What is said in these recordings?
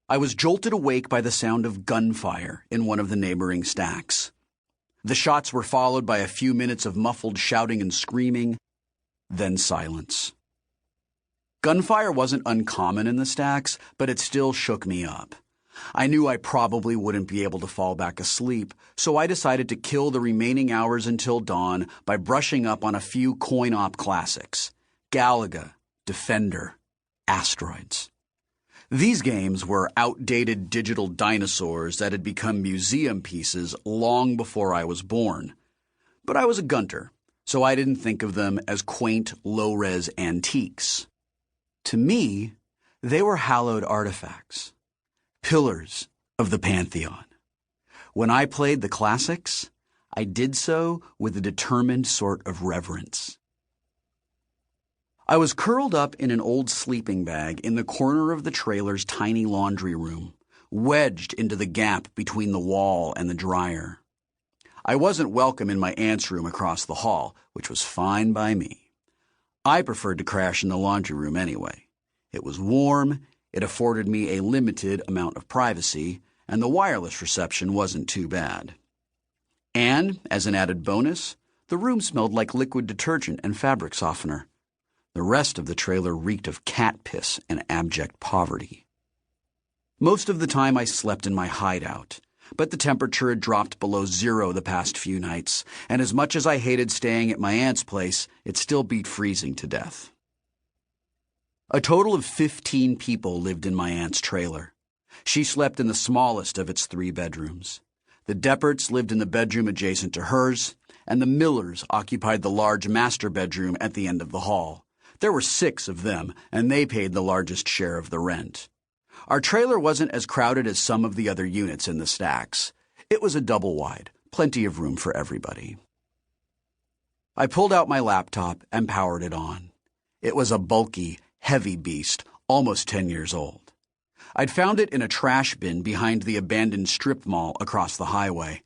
I was jolted awake by the sound of gunfire in one of the neighboring stacks. The shots were followed by a few minutes of muffled shouting and screaming, then silence. Gunfire wasn't uncommon in the stacks, but it still shook me up. I knew I probably wouldn't be able to fall back asleep, so I decided to kill the remaining hours until dawn by brushing up on a few coin-op classics: Galaga, Defender, Asteroids. These games were outdated digital dinosaurs that had become museum pieces long before I was born. But I was a gunter, so I didn't think of them as quaint, low-res antiques. To me, they were hallowed artifacts, pillars of the pantheon. When I played the classics, I did so with a determined sort of reverence. I was curled up in an old sleeping bag in the corner of the trailer's tiny laundry room, wedged into the gap between the wall and the dryer. I wasn't welcome in my aunt's room across the hall, which was fine by me. I preferred to crash in the laundry room anyway. It was warm, it afforded me a limited amount of privacy, and the wireless reception wasn't too bad. And, as an added bonus, the room smelled like liquid detergent and fabric softener. The rest of the trailer reeked of cat piss and abject poverty. Most of the time I slept in my hideout, but the temperature had dropped below 0 the past few nights, and as much as I hated staying at my aunt's place, it still beat freezing to death. A total of 15 people lived in my aunt's trailer. She slept in the smallest of its 3 bedrooms. The Depperts lived in the bedroom adjacent to hers, and the Millers occupied the large master bedroom at the end of the hall. There were 6 of them, and they paid the largest share of the rent. Our trailer wasn't as crowded as some of the other units in the stacks. It was a double-wide, plenty of room for everybody. I pulled out my laptop and powered it on. It was a bulky, heavy beast, almost 10 years old. I'd found it in a trash bin behind the abandoned strip mall across the highway.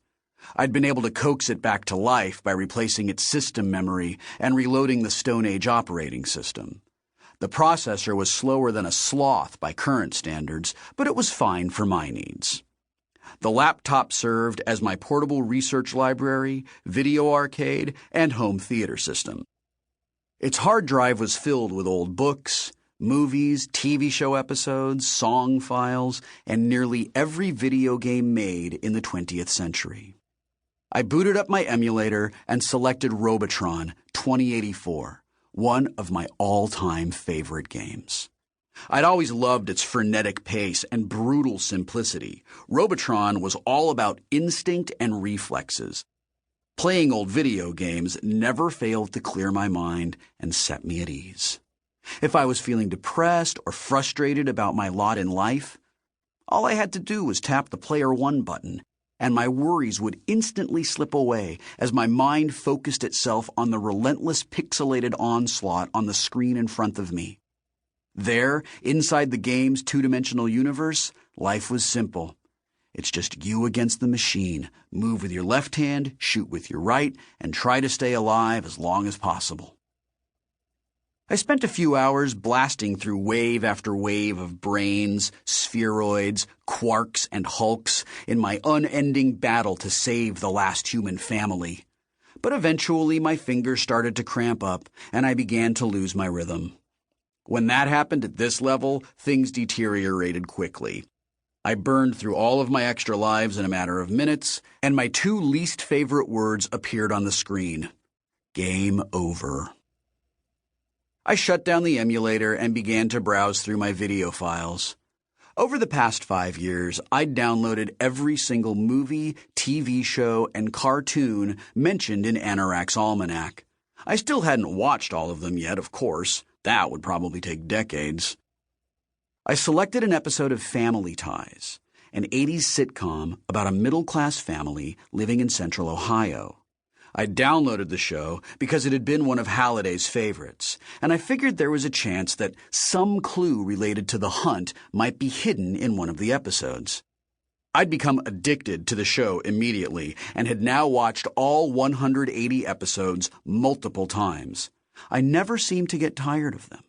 I'd been able to coax it back to life by replacing its system memory and reloading the Stone Age operating system. The processor was slower than a sloth by current standards, but it was fine for my needs. The laptop served as my portable research library, video arcade, and home theater system. Its hard drive was filled with old books, movies, TV show episodes, song files, and nearly every video game made in the 20th century. I booted up my emulator and selected Robotron 2084, one of my all-time favorite games. I'd always loved its frenetic pace and brutal simplicity. Robotron was all about instinct and reflexes. Playing old video games never failed to clear my mind and set me at ease. If I was feeling depressed or frustrated about my lot in life, all I had to do was tap the Player 1 button, and my worries would instantly slip away as my mind focused itself on the relentless pixelated onslaught on the screen in front of me. There, inside the game's two-dimensional universe, life was simple. It's just you against the machine. Move with your left hand, shoot with your right, and try to stay alive as long as possible. I spent a few hours blasting through wave after wave of brains, spheroids, quarks, and hulks in my unending battle to save the last human family. But eventually my fingers started to cramp up, and I began to lose my rhythm. When that happened at this level, things deteriorated quickly. I burned through all of my extra lives in a matter of minutes, and my 2 least favorite words appeared on the screen. Game over. I shut down the emulator and began to browse through my video files. Over the past 5 years, I'd downloaded every single movie, TV show, and cartoon mentioned in Anorak's Almanac. I still hadn't watched all of them yet, of course. That would probably take decades. I selected an episode of Family Ties, an 80s sitcom about a middle-class family living in central Ohio. I downloaded the show because it had been one of Halliday's favorites, and I figured there was a chance that some clue related to the hunt might be hidden in one of the episodes. I'd become addicted to the show immediately and had now watched all 180 episodes multiple times. I never seemed to get tired of them.